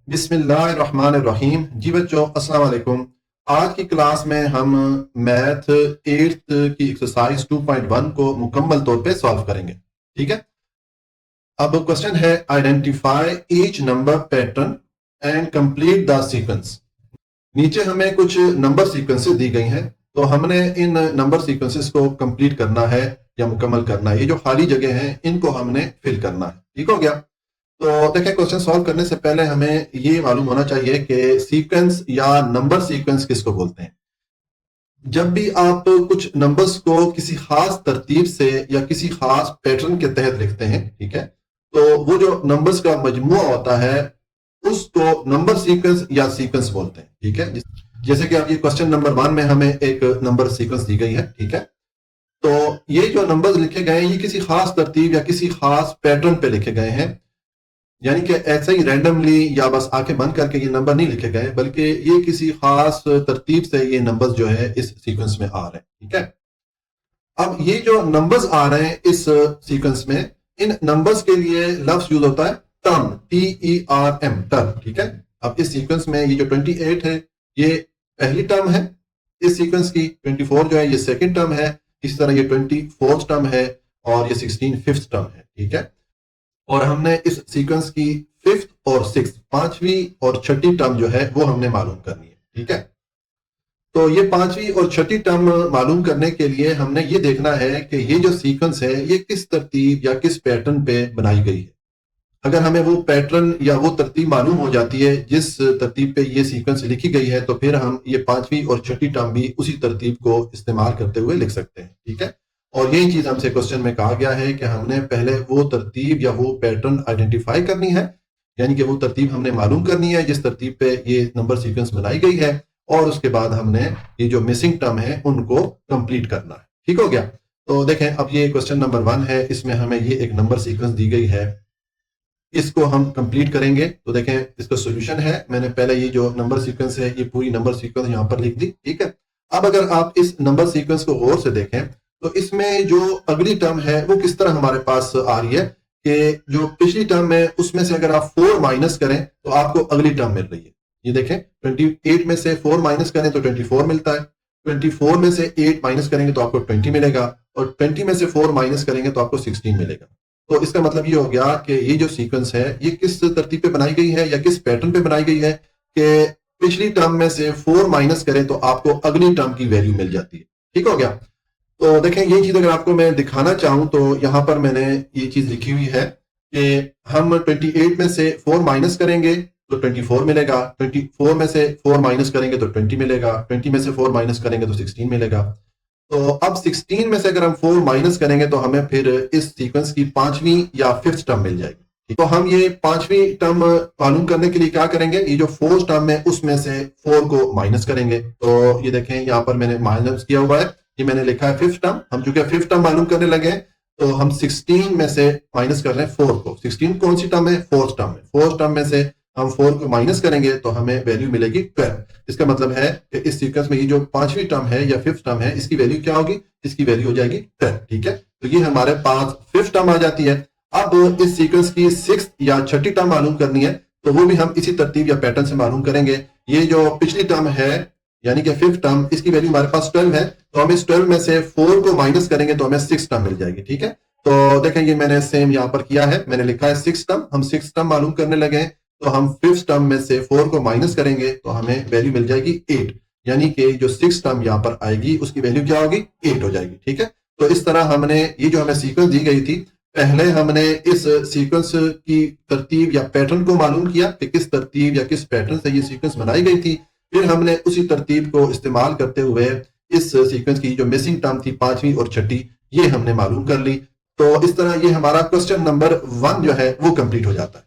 बिस्मिल्लाहिर्रहमानिर्रहीम। जी बच्चों, अस्सलाम वालेकुम। आज की क्लास में हम मैथ 8th की एक्सरसाइज 2.1 को मुकम्मल तौर पे सॉल्व करेंगे। ठीक है, अब क्वेश्चन है identify each number pattern and complete the sequence. नीचे हमें कुछ नंबर सीक्वेंसेस दी गई हैं, तो हमने इन नंबर सीक्वेंसेस को कंप्लीट करना है या मुकम्मल करना है। ये जो खाली जगह हैं इनको हमने फिल करना है। ठीक हो गया। तो देखिए, क्वेश्चन सॉल्व करने से पहले हमें ये मालूम होना चाहिए कि सीक्वेंस या नंबर सीक्वेंस किसको बोलते हैं। जब भी आप कुछ नंबर्स को किसी खास तरतीब से या किसी खास पैटर्न के तहत लिखते हैं, ठीक है, तो वो जो नंबर्स का मजमुआ होता है उसको नंबर सीक्वेंस या सीक्वेंस बोलते हैं। ठीक है, जैसे कि आप ये क्वेश्चन नंबर 1 में हमें एक नंबर सीक्वेंस दी गई है। ठीक है, तो ये जो नंबर्स लिखे गए हैं ये किसी खास तरतीब या किसी खास पैटर्न पे लिखे गए हैं, यानी कि ऐसे ही रैंडमली या बस आंखें बंद करके ये नंबर नहीं लिखे गए, बल्कि ये किसी खास तरतीब से ये नंबर्स जो है इस सीक्वेंस में आ रहे हैं। ठीक है, अब ये जो नंबर्स आ रहे हैं इस सीक्वेंस में, इन नंबर्स के लिए लफ्ज यूज होता है टर्म, TERM, टर्म। ठीक है, अब इस सीक्वेंस में ये जो 28 है ये पहली टर्म है इस सीक्वेंस की, 24 जो है ये सेकंड टर्म है, इस तरह ये 24th टर्म है और ये 16 फिफ्थ टर्म है। ठीक है, और हमने इस सीक्वेंस की फिफ्थ और सिक्स, पांचवी और छठी टर्म जो है वो हमने मालूम करनी है। ठीक है, तो ये पांचवी और छठी टर्म मालूम करने के लिए हमने ये देखना है कि ये जो सीक्वेंस है ये किस तरतीब या किस पैटर्न पे बनाई गई है। अगर हमें वो पैटर्न या वो तरतीब मालूम हो जाती है जिस तरतीब पे ये सीक्वेंस लिखी गई है, तो फिर हम ये पांचवी और छठी टर्म भी उसी तरतीब को इस्तेमाल करते हुए लिख सकते हैं। ठीक है, और यही चीज हमसे क्वेश्चन में कहा गया है कि हमने पहले वो तरतीब या वो पैटर्न आइडेंटिफाई करनी है, यानी कि वो तरतीब हमने मालूम करनी है जिस तरतीब पे ये नंबर सीक्वेंस बनाई गई है, और उसके बाद हमने ये जो मिसिंग टर्म है उनको कंप्लीट करना है। ठीक हो गया। तो देखें, अब ये क्वेश्चन नंबर 1 है, इसमें हमें ये एक नंबर सीक्वेंस दी गई है, इसको हम कंप्लीट करेंगे। तो देखें, इसका सॉल्यूशन है, मैंने पहले ये जो नंबर सीक्वेंस है ये पूरी नंबर सीक्वेंस यहां पर लिख दी। ठीक है, अब अगर आप इस नंबर सीक्वेंस को गौर से देखें तो इसमें जो अगली टर्म है वो किस तरह हमारे पास आ रही है कि जो पिछली टर्म है उसमें से अगर आप 4 माइनस करें तो आपको अगली टर्म मिल रही है। ये देखें, 28 में से 4 माइनस करें तो 24 मिलता है, 24 में से 8 माइनस करेंगे तो आपको 20 मिलेगा, और 20 में से 4 माइनस करेंगे तो आपको 16 मिलेगा। तो इसका मतलब ये हो गया कि ये जो सीक्वेंस है ये किस तरतीब पे बनाई गई है या किस पैटर्न पे बनाई गई है कि पिछली टर्म में से 4 माइनस करें तो आपको अगली टर्म की वैल्यू मिल जाती है। ठीक हो गया। तो देखें, ये चीज अगर आपको मैं दिखाना चाहूं तो यहां पर मैंने ये चीज लिखी हुई है कि हम 28 में से 4 माइनस करेंगे तो 24 मिलेगा, 24 में से 4 माइनस करेंगे तो 20 मिलेगा, 20 में से 4 माइनस करेंगे तो 16 मिलेगा। तो अब 16 में से अगर हम 4 माइनस करेंगे तो हमें फिर इस सीक्वेंस की पांचवी या फिफ्थ टर्म मिल जाएगी। तो हम ये पांचवी टर्म मालूम करने के लिए क्या करेंगे, ये जो फोर्थ टर्म है उसमें से 4 को माइनस करेंगे। तो ये देखें, यहाँ पर मैंने माइनस किया हुआ है, ये मैंने लिखा है फिफ्थ टर्म। हम चूंकि फिफ्थ टर्म मालूम करने लगे तो हम 16 में से माइनस कर रहे हैं 4 को। 16 कौन सी टर्म है, फोर्थ टर्म है। फोर्थ टर्म में से हम 4 को माइनस करेंगे तो हमें वैल्यू मिलेगी 12। इसका मतलब है कि इस सीक्वेंस में ये जो पांचवी टर्म है या फिफ्थ टर्म है इसकी वैल्यू क्या होगी, इसकी वैल्यू हो जाएगी 12। ठीक है, तो ये हमारे पास फिफ्थ टर्म आ जाती है। अब इस सीक्वेंस की सिक्स्थ या छठी टर्म मालूम करनी है तो वो भी हम इसी तरतीब या पैटर्न से मालूम करेंगे। ये जो पिछली टर्म है यानी कि फिफ्थ टर्म, इसकी वैल्यू हमारे पास 12 है, तो हम इस 12 में से 4 को माइनस करेंगे तो हमें 6 टर्म मिल जाएगी। ठीक है, तो देखें ये मैंने सेम यहां पर किया है, मैंने लिखा है 6 टर्म। हम 6 टर्म मालूम करने लगे तो हम फिफ्थ टर्म में से 4 को माइनस करेंगे तो हमें वैल्यू मिल जाएगी 8, यानी कि जो 6 टर्म यहां पर आएगी उसकी वैल्यू क्या होगी, 8 हो जाएगी। ठीक है, तो इस तरह हमने ये जो हमें सीक्वेंस दी गई थी, पहले हमने इस सीक्वेंस की तरतीब या पैटर्न को मालूम किया कि किस तरतीब या किस पैटर्न से ये सीक्वेंस बनाई गई थी, फिर हमने उसी तरतीब को इस्तेमाल करते हुए इस सीक्वेंस की जो मिसिंग टर्म थी पांचवी और छठी, ये हमने मालूम कर ली। तो इस तरह ये हमारा क्वेश्चन नंबर 1 जो है वो कंप्लीट हो जाता है।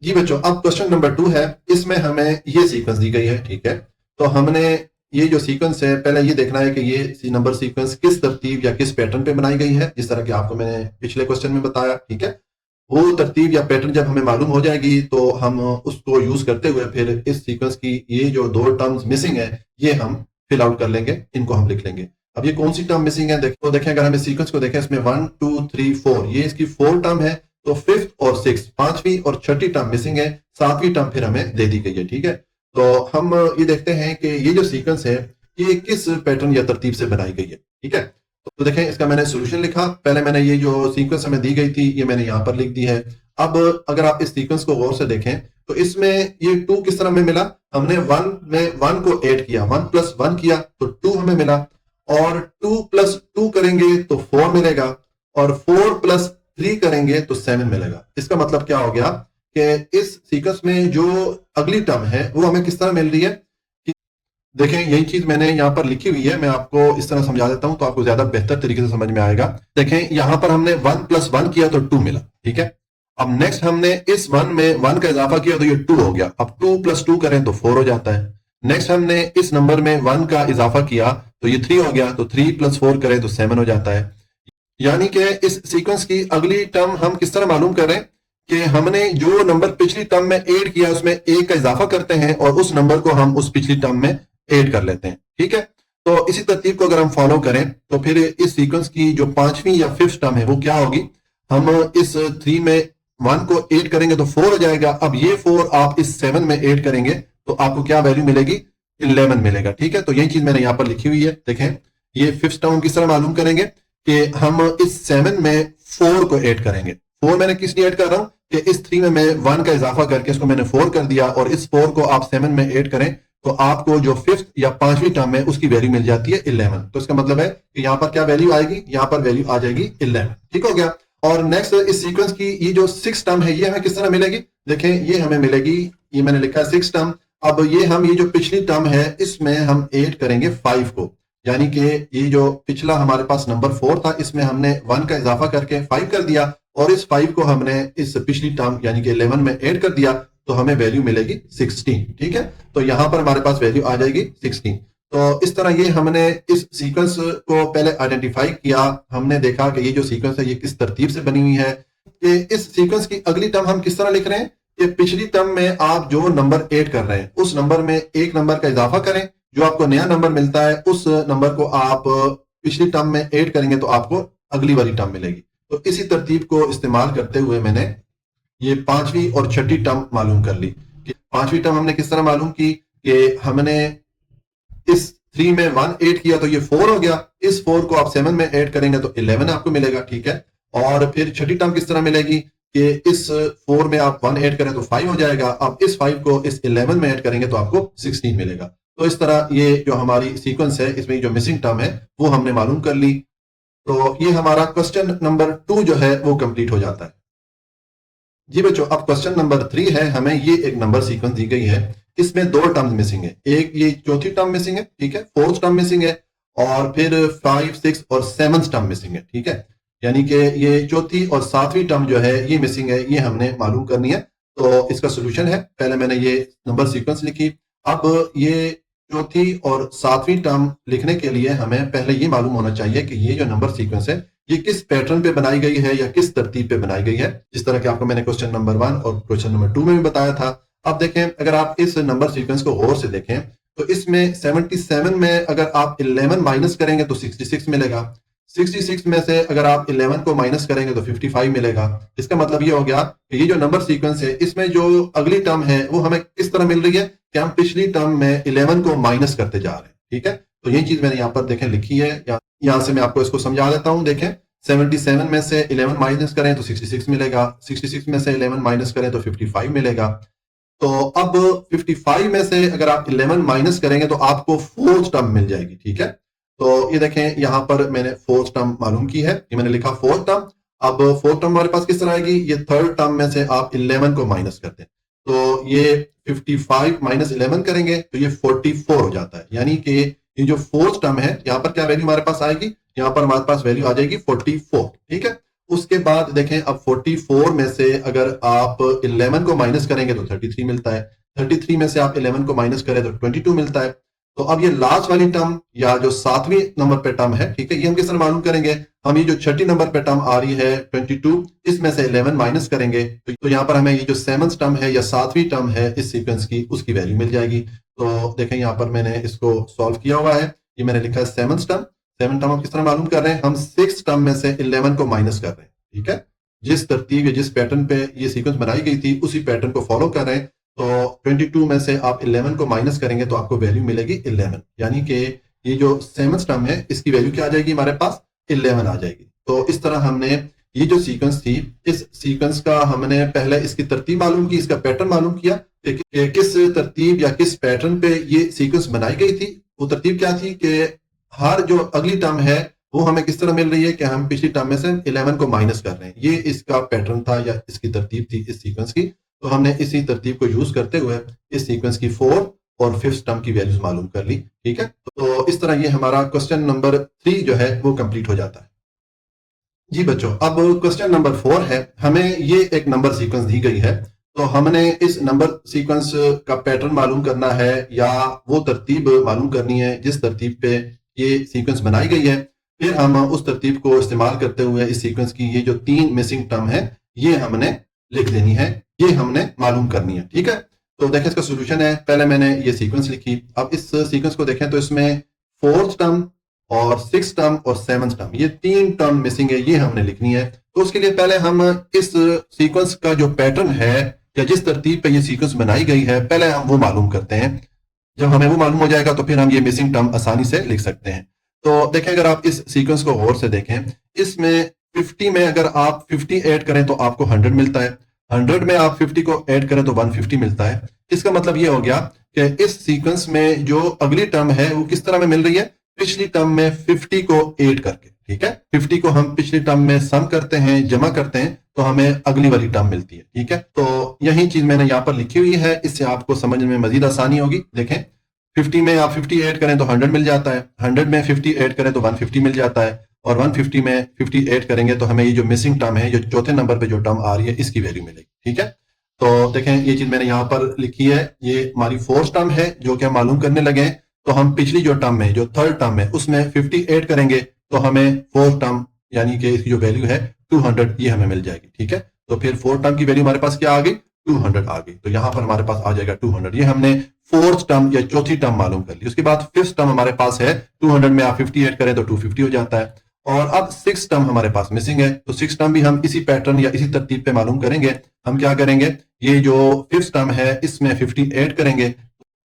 जी बच्चों, अब क्वेश्चन नंबर 2 है, इसमें हमें ये सीक्वेंस दी गई है। ठीक है, तो हमने ये जो सीक्वेंस है पहले ये देखना है कि ये नंबर सीक्वेंस किस तरतीब या किस पैटर्न पे बनाई गई है, जिस तरह कि आपको मैंने पिछले क्वेश्चन में बताया। ठीक है, वो तरतीब या पैटर्न जब हमें मालूम हो जाएगी तो हम उसको यूज करते हुए फिर इस सीक्वेंस की ये जो 2 टर्म्स मिसिंग है ये हम फिल आउट कर लेंगे, इनको हम लिख लेंगे। अब ये कौन सी टर्म मिसिंग है, देखो देखें, अगर हम इस सीक्वेंस को देखें इसमें 1 2 3 4, ये इसकी 4 टर्म है, तो फिफ्थ और सिक्स, पांचवी और छठी टर्म मिसिंग है, सातवीं टर्म फिर हमें दे दी गई है। ठीक है, तो हम ये देखते हैं कि ये जो सीक्वेंस है ये किस पैटर्न या तरतीब से बनाई गई है। ठीक है, तो देखें इसका मैंने सोल्यूशन लिखा। पहले मैंने ये जो सीक्वेंस हमें दी गई थी ये मैंने यहां पर लिख दी है। अब अगर आप इस सीक्वेंस को गौर से देखें तो इसमें ये 2 किस तरह में मिला, हमने 1 में 1 को ऐड किया, 1 प्लस 1 किया तो 2 हमें मिला, और 2 प्लस 2 करेंगे तो 4 मिलेगा, और 4 प्लस 3 करेंगे तो 7 मिलेगा। इसका मतलब क्या हो गया कि इस सीक्वेंस में जो अगली टर्म है वो हमें किस तरह मिल रही है। देखें यही चीज मैंने यहां पर लिखी हुई है, मैं आपको इस तरह समझा देता हूं तो आपको ज्यादा बेहतर तरीके से समझ में आएगा। देखें यहां पर हमने 1 प्लस 1 किया तो 2 मिला। ठीक है, अब नेक्स्ट हमने इस 1 में 1 का इजाफा किया तो ये 2 हो गया। अब 2 प्लस 2 करें तो 4 हो जाता है। नेक्स्ट हमने इस नंबर में 1 का इजाफा किया तो ये 3 हो गया, तो 3 प्लस 4 करें तो 7 हो जाता है। यानी कि इस सीक्वेंस की अगली टर्म हम किस तरह मालूम कर रहे हैं कि हमने जो नंबर पिछली टर्म में ऐड किया उसमें 1 का इजाफा करते हैं और उस नंबर को हम उस पिछली टर्म में ऐड कर लेते हैं। ठीक है, तो इसी तरतीब को अगर हम फॉलो करें तो फिर इस सीक्वेंस की जो पांचवी या फिफ्थ टर्म है वो क्या होगी। हम इस 3 में 1 को ऐड करेंगे तो 4 हो जाएगा। अब ये 4 आप इस 7 में ऐड करेंगे तो आपको क्या वैल्यू मिलेगी, 11 मिलेगा। ठीक है, तो यही चीज मैंने यहां पर लिखी हुई है। देखें ये फिफ्थ टर्म किस तरह मालूम करेंगे कि हम इस 7 में 4 को ऐड करेंगे। 4 मैंने किस लिए ऐड कर रहा हूं कि इस 3 में मैं 1 का इजाफा करके इसको मैंने 4 कर दिया, और इस 4 को आप 7 में ऐड करें तो आपको जो फिफ्थ या पांचवी टर्म है उसकी वैल्यू मिल जाती है 11। तो इसका मतलब है कि यहां पर क्या वैल्यू आएगी, यहां पर वैल्यू आ जाएगी 11। ठीक हो गया। और नेक्स्ट इस सीक्वेंस की ये जो 6 टर्म है ये हमें किस तरह मिलेगी। देखें ये हमें मिलेगी, ये मैंने लिखा है 6 टर्म। अब ये हम ये जो पिछली टर्म है इसमें हम ऐड करेंगे 5 को, यानी कि ये जो पिछला हमारे पास नंबर 4 था इसमें हमने 1 का इजाफा करके 5 कर दिया, और इस 5 को हमने इस पिछली टर्म यानी कि 11 में ऐड कर दिया तो हमें वैल्यू मिलेगी 16। ठीक है, तो यहां पर हमारे पास वैल्यू आ जाएगी 16। तो इस तरह ये हमने इस सीक्वेंस को पहले आइडेंटिफाई किया, हमने देखा कि ये जो सीक्वेंस है ये किस तरतीब से बनी हुई है। कि इस सीक्वेंस की अगली टर्म हम किस तरह लिख रहे हैं कि पिछली टर्म में आप जो नंबर ऐड कर रहे हैं उस नंबर में एक नंबर का इजाफा करें, जो आपको नया नंबर मिलता है उस नंबर को आप पिछली टर्म में ऐड करेंगे तो आपको अगली वाली टर्म मिलेगी। तो इसी तरतीब को इस्तेमाल करते हुए मैंने ये पांचवी और छठी टर्म मालूम कर ली। कि पांचवी टर्म हमने किस तरह मालूम की कि हमने इस 3 में 1 ऐड किया तो ये 4 हो गया, इस 4 को आप 7 में ऐड करेंगे तो 11 आपको मिलेगा। ठीक है, और फिर छठी टर्म किस तरह मिलेगी कि इस 4 में आप 1 ऐड करें तो 5 हो जाएगा, आप इस 5 को इस 11 में ऐड करेंगे तो आपको 16 मिलेगा। तो इस तरह ये जो हमारी सीक्वेंस है इसमें जो मिसिंग टर्म है वो हमने मालूम कर ली। तो ये हमारा क्वेश्चन नंबर 2 जो है वो कंप्लीट हो जाता है। जी बच्चों, अब क्वेश्चन नंबर 3 है। हमें ये एक नंबर सीक्वेंस दी गई है, इसमें 2 टर्म्स मिसिंग है, एक ये चौथी टर्म मिसिंग है, ठीक है, फोर्थ टर्म मिसिंग है, और फिर 5, 6 और 7 टर्म मिसिंग है। ठीक है, यानी कि ये चौथी और सातवीं टर्म जो है ये मिसिंग है, ये हमने मालूम करनी है। तो इसका सोल्यूशन है, पहले मैंने ये नंबर सीक्वेंस लिखी। अब ये चौथी और सातवीं टर्म लिखने के लिए हमें पहले ये मालूम होना चाहिए कि ये जो नंबर सीक्वेंस है ये किस पैटर्न पे बनाई गई है या किस तरतीब पे बनाई गई है, जिस तरह के आपको मैंने क्वेश्चन नंबर 1 और क्वेश्चन नंबर 2 में भी बताया था। अब देखें, अगर आप इस नंबर सीक्वेंस को गौर से देखें तो इसमें 77 में अगर आप 11 माइनस करेंगे तो 66 मिलेगा, 66 में से अगर आप 11 को माइनस करेंगे तो 55 मिलेगा। इसका मतलब ये हो गया कि ये जो नंबर सीक्वेंस है इसमें जो अगली टर्म है वो हमें किस तरह मिल रही है कि हम पिछली टर्म में 11 को माइनस करते जा रहे हैं। ठीक है, तो यही चीज मैंने यहाँ पर देखें लिखी है, यहां से मैं आपको इसको समझा देता हूं। देखें 77 में से 11 माइनस करें तो 66 मिलेगा, 66 में से 11 माइनस करें तो 55 मिलेगा। तो अब 55 में से अगर आप 11 माइनस करेंगे तो आपको फोर्थ टर्म मिल जाएगी। ठीक है, तो ये देखें यहां पर मैंने फोर्थ टर्म मालूम की है, ये मैंने लिखा फोर्थ टर्म। अब फोर्थ टर्म हमारे पास किस तरह आएगी, ये थर्ड टर्म में से आप 11 को माइनस करते हैं तो ये 55 माइनस 11 करेंगे तो ये 44 हो जाता है। यानी कि ये जो फोर्थ टर्म है यहाँ पर क्या वैल्यू हमारे पास आएगी, यहाँ पर हमारे पास वैल्यू आ जाएगी 44। ठीक है, उसके बाद देखें अब 44 में से अगर आप 11 को माइनस करेंगे तो 33 मिलता है, 33 में से आप 11 को माइनस करें तो 22 मिलता है। तो अब ये लास्ट वाली टर्म या जो सातवीं नंबर पे टर्म है, ठीक है, ये हम किस तरह मालूम करेंगे, हम ये जो छठी नंबर पे टर्म आ रही है 22 इसमें से 11 माइनस करेंगे तो यहाँ पर हमें ये जो 7th टर्म है या सातवीं टर्म है इस सीक्वेंस की उसकी वैल्यू मिल जाएगी। तो देखें यहाँ पर मैंने इसको सॉल्व किया हुआ है, ये मैंने लिखा है 7th टर्म। 7th टर्म हम किस तरह मालूम कर रहे हैं, हम 6th टर्म में से 11 को माइनस कर रहे हैं। ठीक है, जिस तरतीब या जिस पैटर्न पे ये सीक्वेंस बनाई गई थी उसी पैटर्न को फॉलो कर रहे हैं, तो 22 में से आप 11 को माइनस करेंगे तो आपको वैल्यू मिलेगी 11, यानी कि ये जो 7th टर्म है इसकी वैल्यू क्या आ जाएगी, हमारे पास 11 आ जाएगी। तो इस तरह हमने ये जो सीक्वेंस थी, इस सीक्वेंस का हमने पहले इसकी तरतीब मालूम की, इसका पैटर्न मालूम किया कि किस तरतीब या किस पैटर्न पे ये सीक्वेंस बनाई गई थी। वो तरतीब क्या थी कि हर जो अगली टर्म है वो हमें किस तरह मिल रही है कि हम पिछली टर्म में से 11 को माइनस कर रहे हैं। ये इसका पैटर्न था या इसकी तरतीब थी इस सीक्वेंस की। तो हमने इसी तरतीब को यूज करते हुए इस सीक्वेंस की 4 और 5th टर्म की वैल्यूज मालूम कर ली। ठीक है, तो इस तरह ये हमारा क्वेश्चन नंबर 3 जो है वो कंप्लीट हो जाता है। जी बच्चों, अब क्वेश्चन नंबर 4 है, हमें ये एक नंबर सीक्वेंस दी गई है, तो हमने इस नंबर सीक्वेंस का पैटर्न मालूम करना है या वो तरतीब मालूम करनी है जिस तरतीब पे ये सीक्वेंस बनाई गई है। फिर हम उस तरतीब को इस्तेमाल करते हुए इस सीक्वेंस की ये जो 3 मिसिंग टर्म है ये हमने लिख देनी है, ये हमने मालूम करनी है। ठीक है, तो देखें इसका सोल्यूशन है। पहले मैंने ये सीक्वेंस लिखी, अब इस सीक्वेंस को देखें तो इसमें 4th टर्म और 6th टर्म और 7th टर्म, ये 3 टर्म मिसिंग है, ये हमने लिखनी है। तो उसके लिए पहले हम इस सीक्वेंस का जो पैटर्न है या जिस तरतीब पे ये सीक्वेंस बनाई गई है पहले हम वो मालूम करते हैं। जब हमें वो मालूम हो जाएगा तो फिर हम ये मिसिंग टर्म आसानी से लिख सकते हैं। तो देखें, अगर आप इस सीक्वेंस को गौर से देखें, इसमें 50 में अगर आप 50 ऐड करें तो आपको 100 मिलता है, 100 में आप 50 को ऐड करें तो 150 मिलता है। इसका मतलब ये हो गया कि इस सीक्वेंस में जो अगली टर्म है वो किस तरह में मिल रही है, पिछली टर्म में 50 को ऐड करके। ठीक है, 50 को हम पिछली टर्म में सम करते हैं, जमा करते हैं, तो हमें अगली वाली टर्म मिलती है। ठीक है, तो यही चीज मैंने यहाँ पर लिखी हुई है, इससे आपको समझने में मजीद आसानी होगी। देखें, 50 में आप 50 ऐड करें तो 100 मिल जाता है, 100 में 50 ऐड करें तो 150 मिल जाता है, और 150 में 50 ऐड करेंगे तो हमें ये जो मिसिंग टर्म है, जो चौथे नंबर पे जो टर्म आ रही है, इसकी वैल्यू मिलेगी। ठीक है, तो देखें ये चीज मैंने यहाँ पर लिखी है, ये हमारी 4th टर्म है जो कि हम मालूम करने लगे हैं। तो हम पिछली जो टर्म है, जो 3rd टर्म है, उसमें 50 ऐड करेंगे तो हमें 4th टर्म यानी कि इसकी जो वैल्यू है 200 ये हमें मिल जाएगी। ठीक है, तो फिर 4th टर्म की वैल्यू हमारे पास क्या आ गई, 200 आ गई, तो यहां पर हमारे पास आ जाएगा 200। ये हमने 4th टर्म या चौथी टर्म मालूम कर ली। उसके बाद 5th टर्म हमारे पास है, 200 में आप 50 ऐड करें तो 250 हो जाता है। और अब 6th टर्म हमारे पास मिसिंग है, तो 6th टर्म भी हम इसी पैटर्न या इसी तरतीब पे मालूम करेंगे। हम क्या करेंगे, ये जो 5th टर्म है इसमें 50 ऐड करेंगे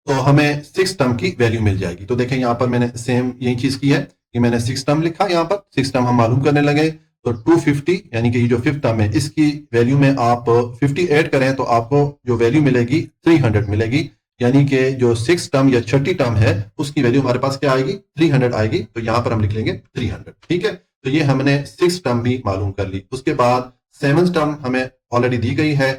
तो हमें 6th टर्म की वैल्यू मिल जाएगी। तो देखें यहाँ पर मैंने सेम यही चीज की है कि मैंने 6th टर्म लिखा, यहाँ पर 6th टर्म हम मालूम करने लगे। तो 250 यानी कि ये जो 5th टर्म है इसकी वैल्यू में आप 50 ऐड करें तो आपको जो वैल्यू मिलेगी 300 मिलेगी, यानी कि जो 6th टर्म या छठी टर्म है उसकी वैल्यू हमारे पास क्या आएगी, 300 आएगी। तो यहाँ पर हम लिख लेंगे 300। ठीक है, तो ये हमने 6th टर्म भी मालूम कर ली। उसके बाद 7th टर्म हमें ऑलरेडी दी गई है।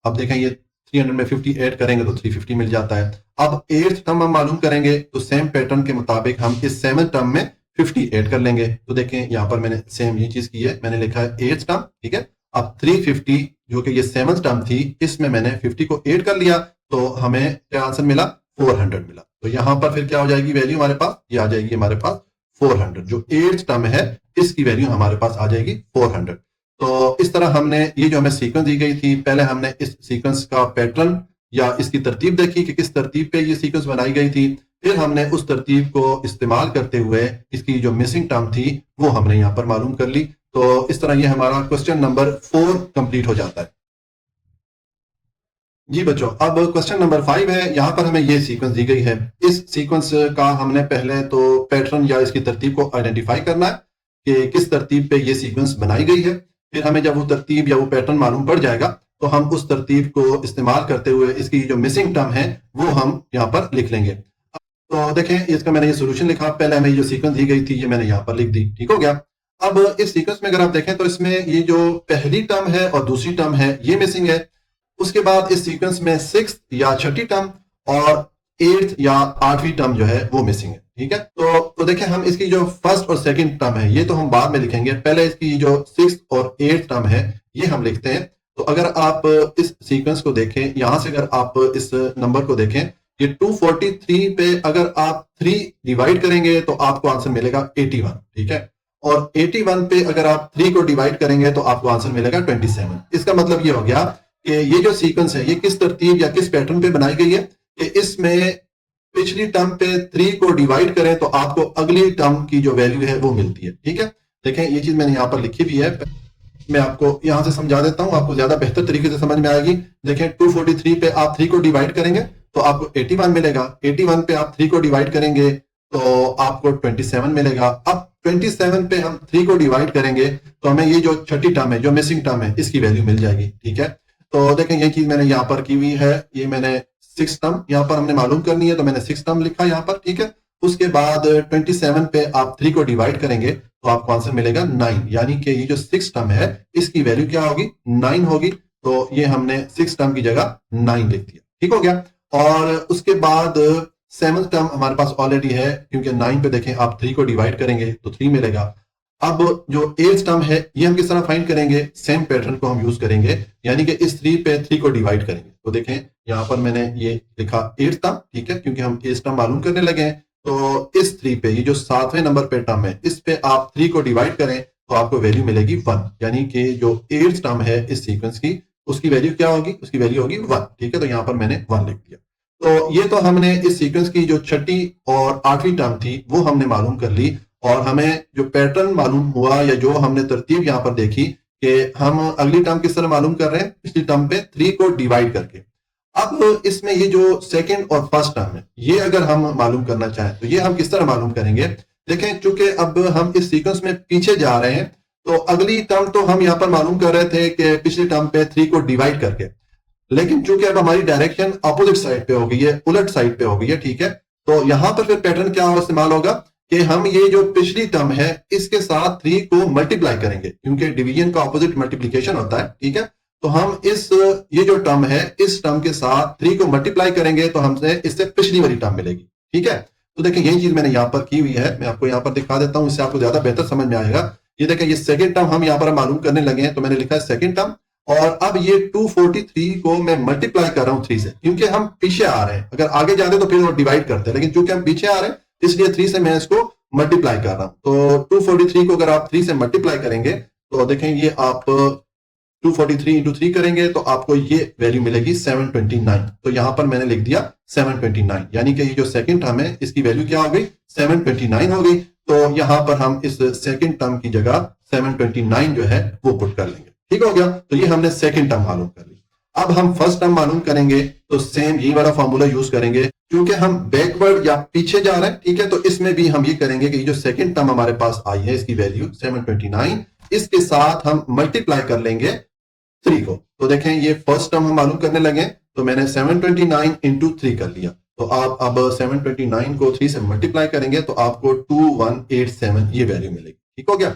अब देखें, ये 300 में 50 ऐड करेंगे तो 350 मिल जाता है। अब 8th टर्म हम मालूम करेंगे, तो सेम पैटर्न के मुताबिक हम इस 7th टर्म में 50 ऐड कर लेंगे। तो देखें यहाँ पर मैंने सेम ये चीज की है, मैंने लिखा है 8th टर्म। ठीक है, अब 350 जो कि ये 7th टर्म थी, इसमें मैंने 50 को ऐड कर लिया तो हमें क्या आंसर मिला, 400 मिला। तो यहाँ पर फिर क्या हो जाएगी वैल्यू हमारे पास, ये आ जाएगी हमारे पास 400। जो 8th टर्म है इसकी वैल्यू हमारे पास आ जाएगी 400। तो इस तरह हमने ये जो हमें सीक्वेंस दी गई थी, पहले हमने इस सीक्वेंस का पैटर्न या इसकी तरतीब देखी कि किस तरतीब पे ये सीक्वेंस बनाई गई थी। फिर हमने उस तरतीब को इस्तेमाल करते हुए इसकी जो मिसिंग टर्म थी वो हमने यहाँ पर मालूम कर ली। तो इस तरह ये हमारा क्वेश्चन नंबर 4 कंप्लीट हो जाता है। जी बच्चों, अब क्वेश्चन नंबर 5 है। यहाँ पर हमें ये सीक्वेंस दी गई है। इस सीक्वेंस का हमने पहले तो पैटर्न या इसकी तरतीब को आइडेंटिफाई करना है कि किस तरतीब पे ये सीक्वेंस बनाई गई है। फिर हमें जब वो तरतीब या वो पैटर्न मालूम पड़ जाएगा तो हम उस तरतीब को इस्तेमाल करते हुए इसकी जो मिसिंग टर्म है वो हम यहाँ पर लिख लेंगे। तो देखें, इसका मैंने ये सोल्यूशन लिखा, पहले हमें जो सीक्वेंस दी गई थी ये मैंने यहाँ पर लिख दी। ठीक हो गया। अब इस सीक्वेंस में अगर आप देखें तो इसमें ये जो पहली टर्म है और दूसरी टर्म है ये मिसिंग है। उसके बाद इस सीक्वेंस में 6th या छठी टर्म और 8th या 8वीं टर्म जो है वो मिसिंग है। ठीक है, तो देखें, हम इसकी जो फर्स्ट और सेकंड टर्म है ये तो हम बाद में लिखेंगे, पहले इसकी जो 6th और 8th टर्म है ये हम लिखते हैं। तो अगर आप इस सीक्वेंस को देखें, यहां से अगर आप इस नंबर को देखें, ये 243 पे अगर आप 3 डिवाइड करेंगे तो आपको आंसर मिलेगा 81। ठीक है, और 81 पे अगर आप 3 को डिवाइड करेंगे तो आपको आंसर मिलेगा 27। इसका मतलब ये हो गया कि ये जो सीक्वेंस है ये किस तरतीब या किस पैटर्न पे बनाई गई है कि इसमें पिछली टर्म पे 3 को डिवाइड करें तो आपको अगली टर्म की जो वैल्यू है वो मिलती है। ठीक है, देखें ये चीज मैंने यहाँ पर लिखी भी है। मैं आपको यहां से समझा देता हूं, आपको ज्यादा बेहतर तरीके से समझ में आएगी। देखें 243 पे आप 3 को डिवाइड करेंगे तो आपको 81 मिलेगा। 81 पे आप 3 को डिवाइड करेंगे तो आपको 27 मिलेगा। अब 27 पे हम 3 को डिवाइड करेंगे तो हमें ये जो छठी टर्म है, जो मिसिंग टर्म है, इसकी वैल्यू मिल जाएगी। ठीक है, तो देखें ये चीज मैंने यहाँ पर की हुई है, ये मैंने 6 टर्म यहाँ पर हमने मालूम करनी है तो मैंने 6 टर्म लिखा यहाँ पर। ठीक है, उसके बाद 27 पे आप 3 को डिवाइड करेंगे तो आपको आंसर मिलेगा 9, यानी कि ये जो 6 टर्म है इसकी वैल्यू क्या होगी, 9 होगी। तो ये हमने 6 टर्म की जगह 9 लिख दिया। ठीक हो गया। और उसके बाद 7th टर्म हमारे पास ऑलरेडी है, क्योंकि 9 पे देखें आप 3 को डिवाइड करेंगे तो 3 मिलेगा। अब जो 8th टर्म है ये हम किस तरह फाइंड करेंगे, सेम पैटर्न को हम यूज करेंगे, यानी कि इस 3 पे 3 को डिवाइड करेंगे। तो देखें यहाँ पर मैंने ये लिखा 8th टर्म, ठीक है, क्योंकि हम 8th टर्म मालूम करने लगे हैं। तो इस 3 पे, ये जो 7वें नंबर पे टर्म है, इस पे आप 3 को डिवाइड करें तो आपको वैल्यू मिलेगी 1, यानी कि जो 8th टर्म है इस सीक्वेंस की, उसकी वैल्यू क्या होगी, उसकी वैल्यू होगी 1। ठीक है, तो यहाँ पर मैंने 1 लिख दिया। तो ये तो हमने इस सीक्वेंस की जो छठी और 8वीं टर्म थी वो हमने मालूम कर ली, और हमें जो पैटर्न मालूम हुआ या जो हमने तरतीब यहाँ पर देखी कि हम अगली टर्म किस तरह मालूम कर रहे हैं, पिछली टर्म पे 3 को डिवाइड करके। अब इसमें ये जो सेकंड और फर्स्ट टर्म है ये अगर हम मालूम करना चाहें तो ये हम किस तरह मालूम करेंगे। देखें, चूंकि अब हम इस सीक्वेंस में पीछे जा रहे हैं तो अगली टर्म तो हम यहाँ पर मालूम कर रहे थे कि पिछली टर्म पे 3 को डिवाइड करके, लेकिन चूंकि अब हमारी डायरेक्शन अपोजिट साइड पे हो गई है, उलट साइड पे हो गई है। ठीक है, तो यहां पर फिर पैटर्न क्या इस्तेमाल होगा कि हम ये जो पिछली टर्म है इसके साथ 3 को मल्टीप्लाई करेंगे, क्योंकि डिवीजन का अपोजिट मल्टीप्लीकेशन होता है। ठीक है, तो हम इस ये जो टर्म है इस टर्म के साथ 3 को मल्टीप्लाई करेंगे तो हमसे इससे पिछली वाली टर्म मिलेगी। ठीक है, तो देखिए यही चीज मैंने यहाँ पर की हुई है, मैं आपको यहाँ पर दिखा देता हूं, इससे आपको ज्यादा बेहतर समझ में आएगा। ये देखिए, ये सेकंड टर्म हम यहाँ पर मालूम करने लगे हैं, तो मैंने लिखा है सेकंड टर्म, और अब ये 243 को मैं मल्टीप्लाई कर रहा हूं 3 से, क्योंकि हम पीछे आ रहे हैं। अगर आगे जाते तो फिर वो डिवाइड करते हैं, लेकिन चूंकि हम पीछे आ रहे हैं इसलिए 3 से मैं इसको मल्टीप्लाई कर रहा हूं। तो 243 को अगर आप 3 से मल्टीप्लाई करेंगे तो देखें ये आप 243 इंटू 3 करेंगे तो आपको ये वैल्यू मिलेगी 729। तो यहां पर मैंने लिख दिया 729, यानी कि ये जो सेकंड टर्म है इसकी वैल्यू क्या हो गई, 729 हो गई। तो यहां पर हम इस सेकंड टर्म की जगह 729 जो है वो पुट कर लेंगे। ठीक हो गया, तो ये हमने सेकंड टर्म मालूम कर ली। अब हम फर्स्ट टर्म मालूम करेंगे तो सेम यही वाला फॉर्मूला यूज करेंगे, क्योंकि हम बैकवर्ड या पीछे जा रहे हैं। ठीक है, तो इसमें भी हम ये करेंगे कि जो सेकंड टर्म हमारे पास आई है इसकी वैल्यू 729, इसके साथ हम मल्टीप्लाई कर लेंगे 3 को। तो देखें ये फर्स्ट टर्म हम मालूम करने लगे, तो मैंने 729 इंटू 3 कर लिया। तो आप अब 729 को 3 से मल्टीप्लाई करेंगे तो आपको 2187 ये वैल्यू मिलेगी। ठीक हो गया।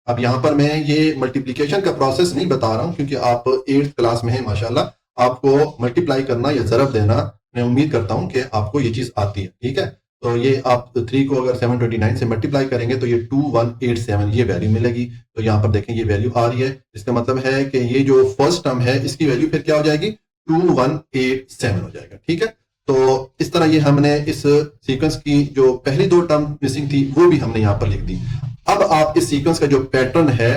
अब यहां पर मैं ये मल्टीप्लिकेशन का प्रोसेस नहीं बता रहा हूं, क्योंकि आप 8th क्लास में हैं माशाल्लाह, आपको मल्टीप्लाई करना या ज़रब देना मैं उम्मीद करता हूं कि आपको ये चीज आती है। ठीक है, तो ये आप 3 को अगर 729 से मल्टीप्लाई करेंगे तो ये 2187 ये वैल्यू मिलेगी। तो यहाँ पर देखें ये वैल्यू आ रही है, इसका मतलब है कि ये जो फर्स्ट टर्म है इसकी वैल्यू फिर क्या हो जाएगी, 2187 हो जाएगा। ठीक है, तो इस तरह ये हमने इस सीक्वेंस की जो पहली 2 टर्म मिसिंग थी वो भी हमने यहाँ पर लिख दी। अब आप इस सीक्वेंस का जो पैटर्न है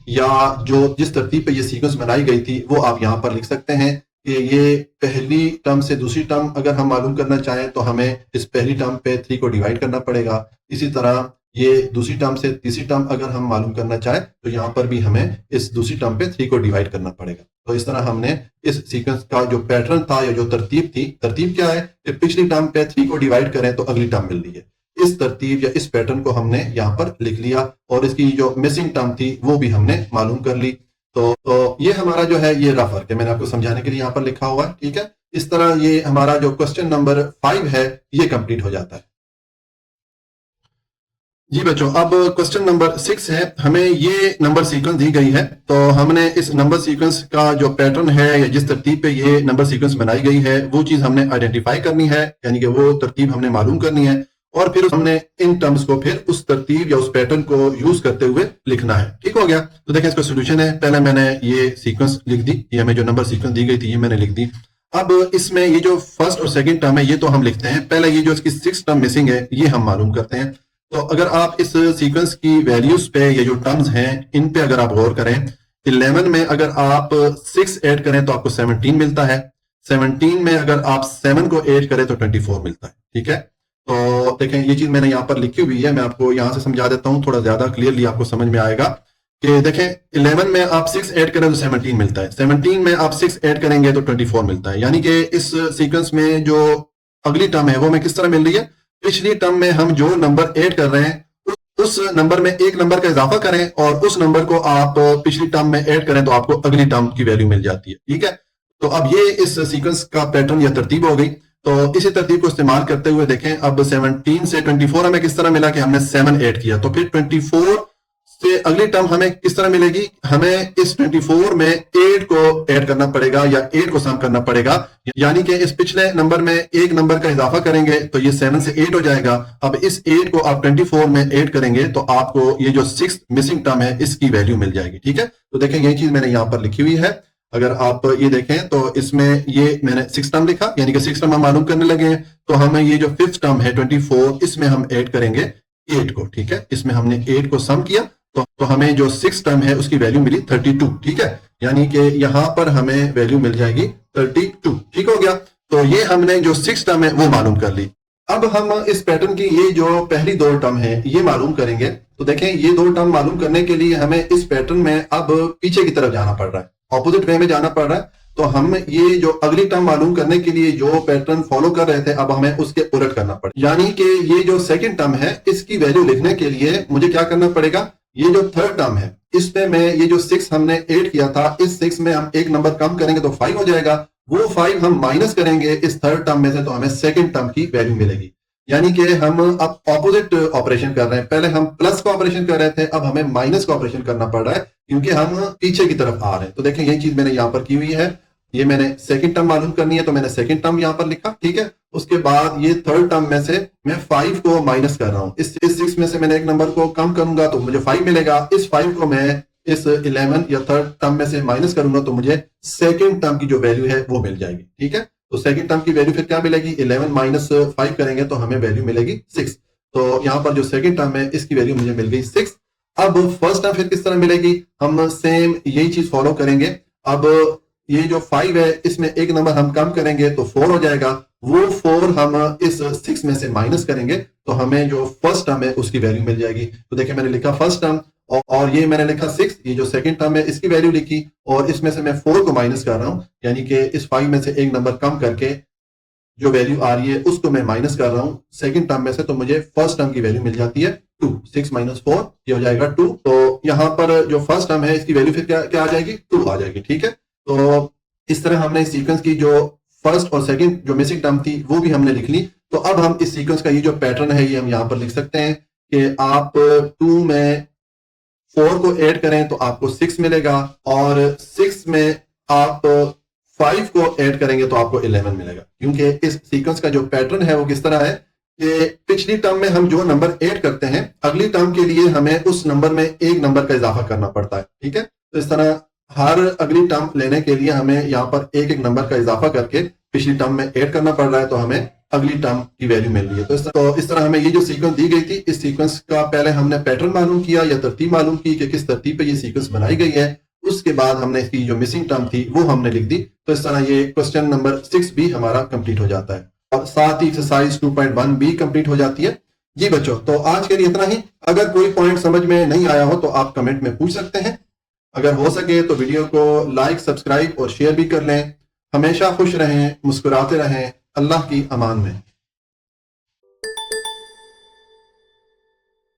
या जो जिस तरतीब पे ये सीक्वेंस बनाई गई थी वो आप यहाँ पर लिख सकते हैं कि ये पहली टर्म से दूसरी टर्म अगर हम मालूम करना चाहें तो हमें इस पहली टर्म पे 3 को डिवाइड करना पड़ेगा। इसी तरह ये दूसरी टर्म से तीसरी टर्म अगर हम मालूम करना चाहें तो यहाँ पर भी हमें इस दूसरी टर्म पे 3 को डिवाइड करना पड़ेगा। तो इस तरह हमने इस सीक्वेंस का जो पैटर्न था या जो तरतीब थी, तरतीब क्या है कि पिछली टर्म पे 3 को डिवाइड करें तो अगली टर्म मिल रही है, इस तरतीब या इस पैटर्न को हमने यहाँ पर लिख लिया, और इसकी जो मिसिंग टर्म थी वो भी हमने मालूम कर ली। तो ये हमारा जो है ये रफ वर्क है, मैंने आपको समझाने के लिए यहाँ पर लिखा हुआ है। ठीक है, इस तरह ये हमारा जो क्वेश्चन नंबर 5 है ये कंप्लीट हो जाता है। जी बच्चों, अब क्वेश्चन नंबर 6 है, हमें ये नंबर सीक्वेंस दी गई है, तो हमने इस नंबर सीक्वेंस का जो पैटर्न है या जिस तरतीब पे ये नंबर सीक्वेंस बनाई गई है वो चीज हमने आइडेंटिफाई करनी है, यानी कि वो तरतीब हमने मालूम करनी है, और फिर हमने इन टर्म्स को फिर उस तरतीब या उस पैटर्न को यूज करते हुए लिखना है। ठीक हो गया, तो देखें इसका सोल्यूशन है। पहले मैंने ये सीक्वेंस लिख दी, ये हमें जो नंबर सीक्वेंस दी गई थी ये मैंने लिख दी। अब इसमें ये जो फर्स्ट और सेकंड टर्म है ये तो हम लिखते हैं, पहले ये जो इसकी 6 टर्म मिसिंग है ये हम मालूम करते हैं। तो अगर आप इस सीक्वेंस की वैल्यूज पे ये जो टर्म्स हैं इन पे अगर आप गौर करें, 11 में अगर आप 6 ऐड करें तो आपको 17 मिलता है, 17 में अगर आप 7 को ऐड करें तो 24 मिलता है। ठीक है, तो देखें ये चीज मैंने यहाँ पर लिखी हुई है, मैं आपको यहाँ से समझा देता हूँ, थोड़ा ज्यादा क्लियरली आपको समझ में आएगा। कि देखें 11 में आप 6 ऐड करें तो 17 मिलता है, 17 में आप 6 ऐड करेंगे तो 24 मिलता है। यानी कि इस सीक्वेंस में जो अगली टर्म है वो हमें किस तरह मिल रही है, पिछली टर्म में हम जो नंबर ऐड कर रहे हैं उस नंबर में एक नंबर का इजाफा करें और उस नंबर को आप पिछली टर्म में ऐड करें तो आपको अगली टर्म की वैल्यू मिल जाती है। ठीक है, तो अब ये इस सीक्वेंस का पैटर्न या तरतीब हो गई। तो इसी तरतीब को इस्तेमाल करते हुए देखें, अब 17 से 24 हमें किस तरह मिला कि हमने 7 ऐड किया, तो फिर 24 से अगली टर्म हमें किस तरह मिलेगी, हमें इस 24 में 8 को ऐड करना पड़ेगा या 8 को सम करना पड़ेगा। यानी कि इस पिछले नंबर में एक नंबर का इजाफा करेंगे तो ये 7 से 8 हो जाएगा। अब इस 8 को आप 24 में ऐड करेंगे तो आपको ये जो 6 मिसिंग टर्म है इसकी वैल्यू मिल जाएगी। ठीक है, तो देखें यही चीज मैंने यहां पर लिखी हुई है। अगर आप ये देखें तो इसमें ये मैंने 6 टर्म लिखा, यानी कि 6 टर्म हम मालूम करने लगे हैं। तो हमें ये जो 5th टर्म है 24, इसमें हम ऐड करेंगे 8 को। ठीक है, इसमें हमने 8 को सम किया तो हमें जो 6 टर्म है उसकी वैल्यू मिली 32। ठीक है, यानी कि यहां पर हमें वैल्यू मिल जाएगी 32। ठीक हो गया, तो ये हमने जो 6 टर्म है वो मालूम कर ली। अब हम इस पैटर्न की ये जो पहली 2 टर्म है ये मालूम करेंगे। तो देखें ये 2 टर्म मालूम करने के लिए हमें इस पैटर्न में अब पीछे की तरफ जाना पड़ रहा है, ऑपोजिट वे में जाना पड़ रहा है। तो हम ये जो अगली टर्म मालूम करने के लिए जो पैटर्न फॉलो कर रहे थे अब हमें उसके उलट करना पड़ेगा। यानी कि ये जो सेकंड टर्म है इसकी वैल्यू लिखने के लिए मुझे क्या करना पड़ेगा, ये जो थर्ड टर्म है इस पे मैं ये जो 6 हमने ऐड किया था इस 6 में हम एक नंबर कम करेंगे तो 5 हो जाएगा। वो 5 हम माइनस करेंगे इस थर्ड टर्म में से तो हमें सेकंड टर्म की वैल्यू मिलेगी। यानी कि हम अब ऑपोजिट ऑपरेशन कर रहे हैं। पहले हम प्लस का ऑपरेशन कर रहे थे, अब हमें माइनस का ऑपरेशन करना पड़ रहा है क्योंकि हम पीछे की तरफ आ रहे हैं। तो देखें यही चीज मैंने यहां पर की हुई है। ये मैंने सेकंड टर्म मालूम करनी है तो मैंने सेकंड टर्म यहां पर लिखा। ठीक है, उसके बाद ये थर्ड टर्म में से मैं 5 को माइनस कर रहा हूं। इस 6 में से मैंने एक नंबर को कम करूंगा तो मुझे 5 मिलेगा। इस 5 को मैं इस 11 या थर्ड टर्म में से माइनस करूंगा तो मुझे सेकंड टर्म की जो वैल्यू है वो मिल जाएगी। ठीक है, तो सेकंड टर्म की वैल्यू फिर क्या मिलेगी, 11 माइनस 5 करेंगे तो हमें वैल्यू मिलेगी 6। तो यहां पर जो सेकंड टर्म है इसकी वैल्यू मुझे मिल गई 6। अब फर्स्ट टर्म फिर किस तरह मिलेगी, हम सेम यही चीज फॉलो करेंगे। अब ये जो 5 है इसमें एक नंबर हम कम करेंगे तो 4 हो जाएगा। वो 4 हम इस 6 में से माइनस करेंगे तो हमें जो फर्स्ट टर्म है उसकी वैल्यू मिल जाएगी। तो देखिए मैंने लिखा फर्स्ट टर्म और ये मैंने लिखा 6, ये जो सेकंड टर्म है इसकी वैल्यू लिखी और इसमें से मैं 4 को माइनस कर रहा हूं। यानी कि इस 5 में से एक नंबर कम करके जो वैल्यू आ रही है उसको मैं माइनस कर रहा हूं सेकंड टर्म में से, तो मुझे फर्स्ट टर्म की वैल्यू मिल जाती है 2। 6 माइनस 4 ये हो जाएगा 2। तो यहां पर जो फर्स्ट टर्म है इसकी वैल्यू फिर क्या आ जाएगी, 2 आ जाएगी। ठीक है, तो इस तरह हमने इस सीक्वेंस की जो फर्स्ट और सेकंड जो मिसिंग टर्म थी वो भी हमने लिख ली। तो अब हम इस सीक्वेंस का ये जो पैटर्न है ये हम यहां पर लिख सकते हैं कि आप 2 में 4 को ऐड करें तो आपको 6 मिलेगा और 6 में आप 5 को ऐड करेंगे तो आपको 11 मिलेगा। क्योंकि इस सीक्वेंस का जो पैटर्न है वो किस तरह है कि पिछली टर्म में हम जो नंबर ऐड करते हैं अगली टर्म के लिए हमें उस नंबर में एक नंबर का इजाफा करना पड़ता है। ठीक है, तो इस तरह हर अगली टर्म लेने के लिए हमें यहाँ पर एक एक नंबर का इजाफा करके पिछली टर्म में ऐड करना पड़ रहा है तो हमें अगली टर्म की वैल्यू मिल रही है। तो इस तरह हमें ये जो सीक्वेंस दी गई थी इस सीक्वेंस का पहले हमने पैटर्न मालूम किया या तरतीब मालूम की कि किस तरतीब पे ये सीक्वेंस बनाई गई है। उसके बाद हमने इसकी जो मिसिंग टर्म थी वो हमने लिख दी। तो इस तरह ये क्वेश्चन नंबर 6 भी हमारा कंप्लीट हो जाता है और साथ ही एक्सरसाइज 2.1 भी कंप्लीट हो जाती है। जी बच्चों, तो आज के लिए इतना ही। अगर कोई पॉइंट समझ में नहीं आया हो तो आप कमेंट में पूछ सकते हैं। अगर हो सके तो वीडियो को लाइक, सब्सक्राइब और शेयर भी कर लें। हमेशा खुश रहें, मुस्कुराते रहें। अल्लाह की अमान में।